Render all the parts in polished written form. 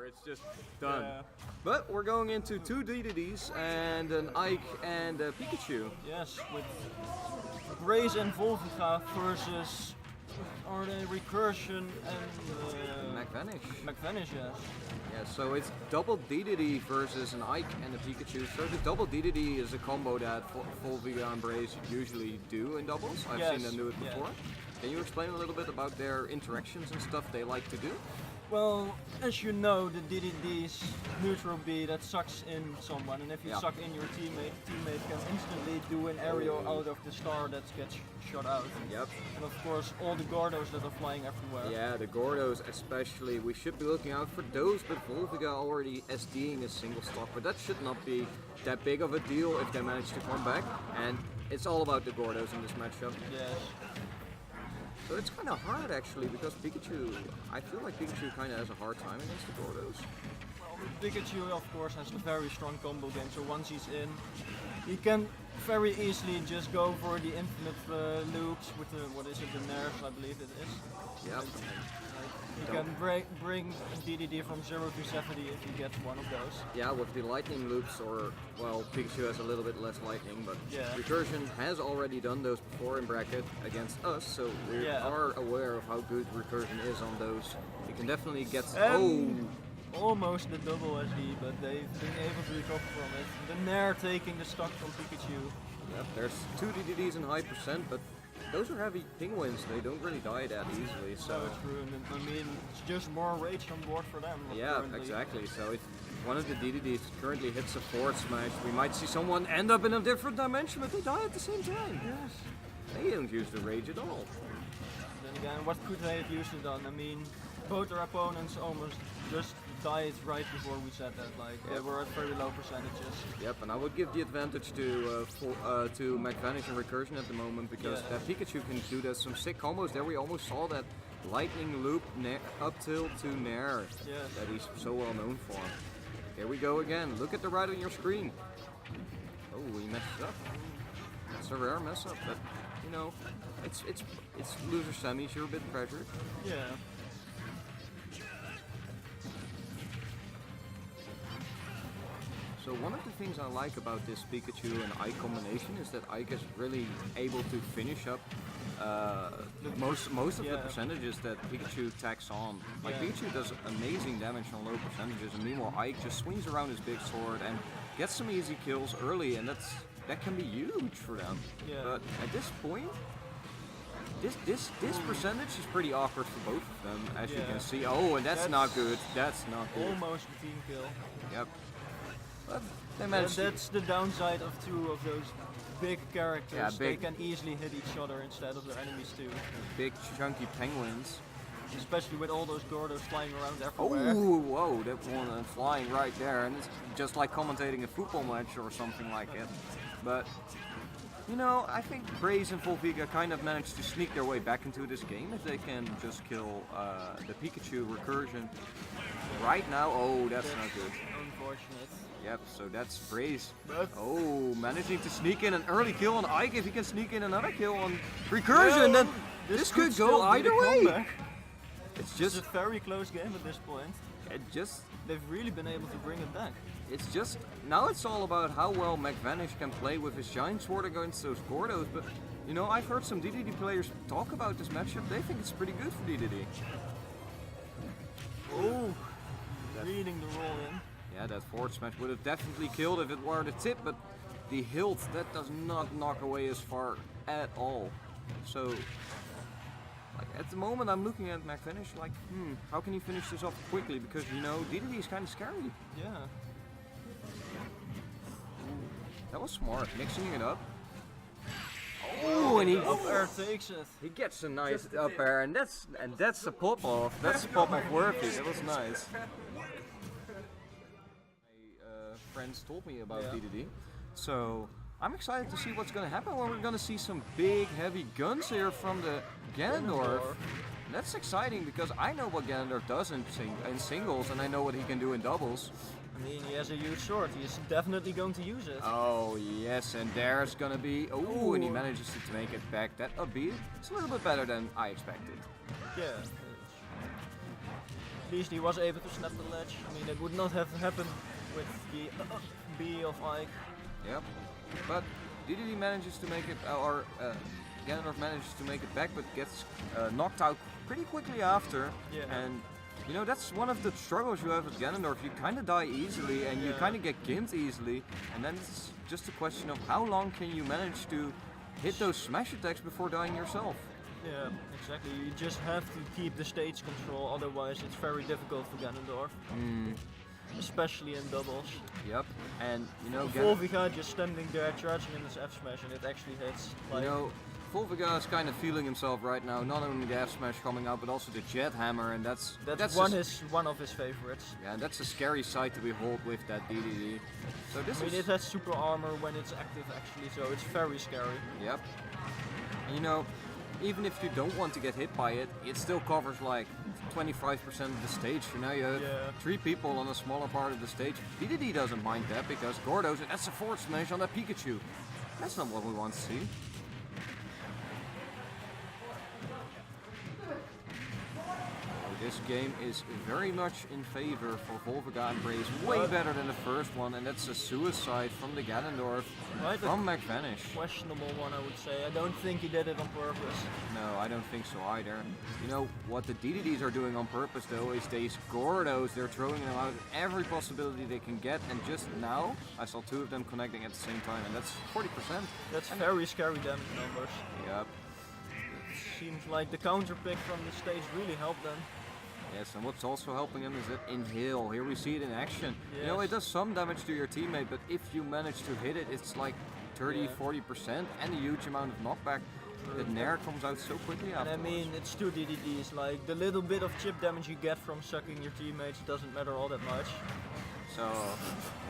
it's just done. Yeah. But we're going into 2 DDDs and an Ike and a Pikachu. Yes, with Brayze and Volviga versus are they Recursi0n and Macvanish. Macvanish, yes. Yeah, so it's double DDD versus an Ike and a Pikachu. So the double DDD is a combo that Volviga and Brayze usually do in doubles. I've seen them do it before. Can you explain a little bit about their interactions and stuff they like to do? Well, as you know, the DDD's neutral B that sucks in someone, and if you suck in your teammate can instantly do an aerial out of the star that gets shot out. Yep. And of course, all the Gordos that are flying everywhere. Yeah, the Gordos especially. We should be looking out for those, but Volviga already SDing a single stock, but that should not be that big of a deal if they manage to come back. And it's all about the Gordos in this matchup. Yes. So it's kind of hard actually, because Pikachu, I feel like Pikachu kind of has a hard time against the Gordos. Well, Pikachu of course has a very strong combo game, so once he's in, he can very easily just go for the infinite loops with the, what is it, the nerves I believe it is. Yep. He can bring DDD from 0 to 70 if he gets one of those. Yeah, with the lightning loops, or, well, Pikachu has a little bit less lightning, but Recursi0n has already done those before in bracket against us, so we are aware of how good Recursi0n is on those. He can definitely get... Almost the double SD, but they've been able to recover from it. The Nair taking the stock from Pikachu. Yep, there's 2 DDDs in high percent, but those are heavy penguins, they don't really die that easily, so... So true, and I mean, it's just more rage on board for them. Yeah, currently. exactly, so if one of the DDDs currently hits a forward smash, we might see someone end up in a different dimension, but they die at the same time. Yes. They don't use the rage at all. Then again, what could they have used it on? I mean, both our opponents almost just died right before we said that, like, they were at very low percentages. Yep, and I would give the advantage to Macvanish and Recursi0n at the moment, because that Pikachu can do some sick combos. There we almost saw that lightning loop up tilt to Nair that he's so well known for. Here we go again, look at the right on your screen. Oh, he messed up. That's a rare mess up, but you know, it's loser semis, you're a bit pressured. Yeah. So one of the things I like about this Pikachu and Ike combination is that Ike is really able to finish up most of the percentages that Pikachu tacks on. Like Pikachu does amazing damage on low percentages, and meanwhile Ike just swings around his big sword and gets some easy kills early, and that can be huge for them. Yeah. But at this point, this percentage is pretty awkward for both of them, as you can see. Oh, and that's not good. That's not good. Almost a team kill. Yep. But they managed that's the downside of 2 of those big characters. Yeah, they can easily hit each other instead of their enemies too. Big chunky penguins. Especially with all those Gordos flying around everywhere. Oh, whoa, that one flying right there, and it's just like commentating a football match or something like it. But, you know, I think Brayze and Volviga kind of managed to sneak their way back into this game if they can just kill the Pikachu Recursi0n right now. Oh, that's not good. Unfortunate. Yep, so that's Brayze. Oh, managing to sneak in an early kill on Ike. If he can sneak in another kill on Recursi0n, then this could go either way. It's just a very close game at this point. They've really been able to bring it back. It's just, now it's all about how well Macvanish can play with his giant sword against those Gordos, but you know, I've heard some DDD players talk about this matchup. They think it's pretty good for DDD. Oh, reading the roll in. Yeah, that forward smash would have definitely killed if it were the tip, but the hilt, that does not knock away as far at all. So, like, at the moment I'm looking at Macvanish like, how can he finish this off quickly? Because, you know, DDD is kind of scary. Yeah. That was smart, mixing it up. Oh, and he up air takes it. He gets a nice up air, and that's a pop off. That's a pop off worthy. That was nice. My friends told me about DDD, so I'm excited to see what's going to happen when we're going to see some big, heavy guns here from the Ganondorf. That's exciting because I know what Ganondorf does in singles, and I know what he can do in doubles. I mean, he has a huge sword. He's definitely going to use it. Oh, yes, and there's gonna be... Oh, and he manages to make it back. That upbeat. It's a little bit better than I expected. Yeah. At least he was able to snap the ledge. I mean, it would not have happened with the B of Ike. Yep. But DDD manages to make it, or Ganondorf manages to make it back, but gets knocked out pretty quickly after. Yeah. And you know, that's one of the struggles you have with Ganondorf. You kind of die easily, and you kind of get gimped easily. And then it's just a question of how long can you manage to hit those smash attacks before dying yourself. Yeah, exactly. You just have to keep the stage control, otherwise it's very difficult for Ganondorf. Especially in doubles. Yep, and you know, Volviga just standing there charging in his F smash and it actually hits. You know, Volviga is kind of feeling himself right now. Not only the F smash coming out, but also the Jet Hammer, and that's one of his favorites. Yeah, and that's a scary sight to behold with that DDD. So this it has super armor when it's active actually, so it's very scary. Yep. And you know, even if you don't want to get hit by it, it still covers like 25% of the stage. So now you have 3 people on a smaller part of the stage. DDD doesn't mind that because Gordos, that's a forward smash on that Pikachu. That's not what we want to see. This game is very much in favor for Volviga and Brayze, way better than the first one, and that's a suicide from the Ganondorf, from Macvanish. Questionable one, I would say. I don't think he did it on purpose. No, I don't think so either. You know, what the DDDs are doing on purpose though is these Gordos, they're throwing them out every possibility they can get, and just now, I saw 2 of them connecting at the same time, and that's 40%. That's very scary damage numbers. Yep. It seems like the counter pick from the stage really helped them. Yes, and what's also helping him is that inhale. Here we see it in action. Yes. You know, it does some damage to your teammate, but if you manage to hit it, it's like 30-40% and a huge amount of knockback. The Nair comes out so quickly afterwards. And I mean, it's 2 DDDs, like the little bit of chip damage you get from sucking your teammates doesn't matter all that much. So,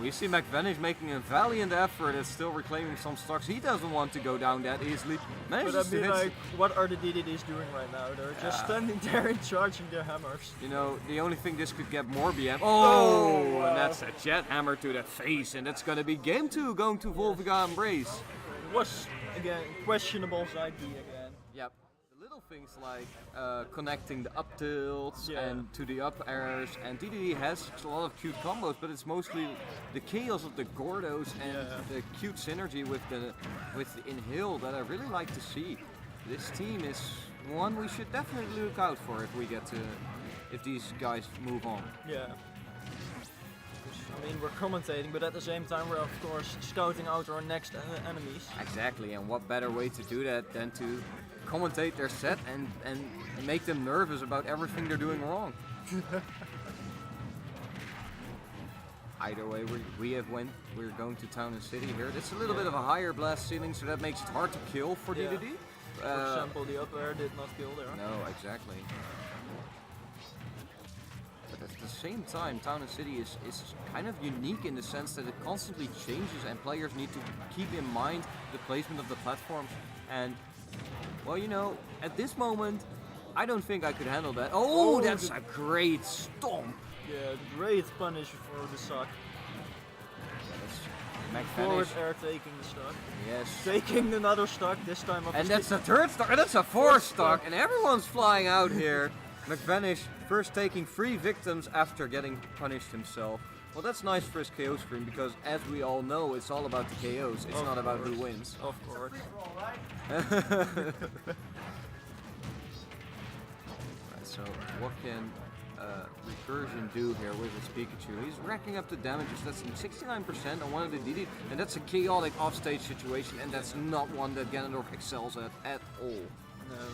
we see Macvanish making a valiant effort at still reclaiming some stocks. He doesn't want to go down that easily. But I mean, like, what are the DDDs doing right now? They're just standing there and charging their hammers. You know, the only thing this could get more BM. Oh, and that's a Jet Hammer to the face, and that's gonna be game 2 going to Volviga and Brayze. It was, again, questionable side B again. Yep. Little things like connecting the up tilts and to the up airs, and DDD has a lot of cute combos, but it's mostly the chaos of the Gordos and the cute synergy with the inhale that I really like to see. This team is one we should definitely look out for if these guys move on. Yeah. I mean, we're commentating, but at the same time we're of course scouting out our next enemies. Exactly, and what better way to do that than to commentate their set and make them nervous about everything they're doing wrong. Either way, we're going to Town and City here. It's a little bit of a higher blast ceiling, so that makes it hard to kill for DDD. For example, the up air did not kill there. No, exactly. But at the same time, Town and City is kind of unique in the sense that it constantly changes and players need to keep in mind the placement of the platforms. And, well, you know, at this moment, I don't think I could handle that. Oh, that's a great stomp! Yeah, great punish for the suck. Forward air taking the stock. Yes. Taking another stock, this time up. And that's a 3rd stock, and that's a 4th stock, and everyone's flying out here. Macvanish first taking 3 victims after getting punished himself. Well, that's nice for his KO screen because, as we all know, it's all about the KOs. It's not about who wins. Of course. So, what can Recursi0n do here with his Pikachu? He's racking up the damages. That's 69% on one of the DD, and that's a chaotic offstage situation, and that's not one that Ganondorf excels at all. No.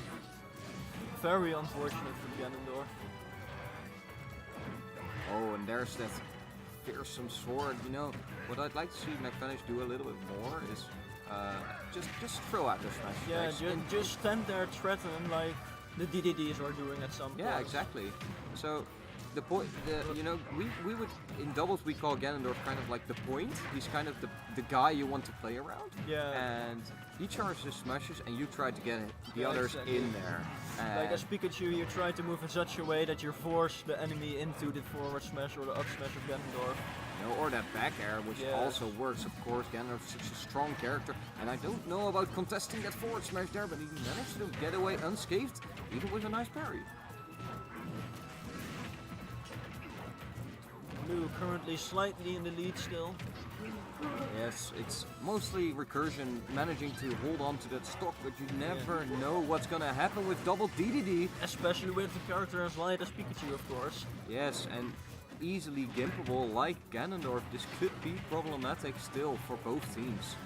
Very unfortunate for Ganondorf. Oh, and there's that fearsome sword. You know, what I'd like to see Macvanish do a little bit more is just throw out the smash attacks. Yeah, just stand there, threaten like the DDDs are doing at some point. Yeah, exactly. So the point, you know, we would in doubles we call Ganondorf kind of like the point. He's kind of the guy you want to play around. Yeah. And he charges smashes, and you try to get the others in there. Like as Pikachu, you try to move in such a way that you force the enemy into the forward smash or the up smash of Ganondorf. You know, or that back air, which also works, of course. Ganondorf's such a strong character, and I don't know about contesting that forward smash there, but he managed to get away unscathed, even with a nice parry. Blue currently slightly in the lead still. Yes, it's mostly Recursi0n managing to hold on to that stock, but you never know what's gonna happen with double DDD. Especially with a character as light as Pikachu, of course. Yes, and easily gimpable like Ganondorf. This could be problematic still for both teams.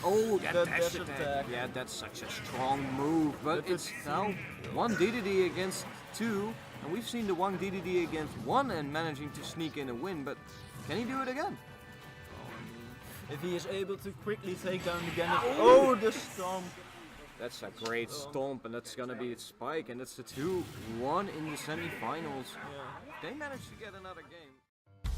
Oh, that dash attack. Yeah, that's such a strong move, but it's now 1 DDD against 2, and we've seen the 1 DDD against 1 and managing to sneak in a win, but can he do it again? If he is able to quickly take down the Ganondorf. Oh, the stomp! That's a great stomp, and that's gonna be its spike, and it's the 2-1 in the semifinals. Yeah. They managed to get another game.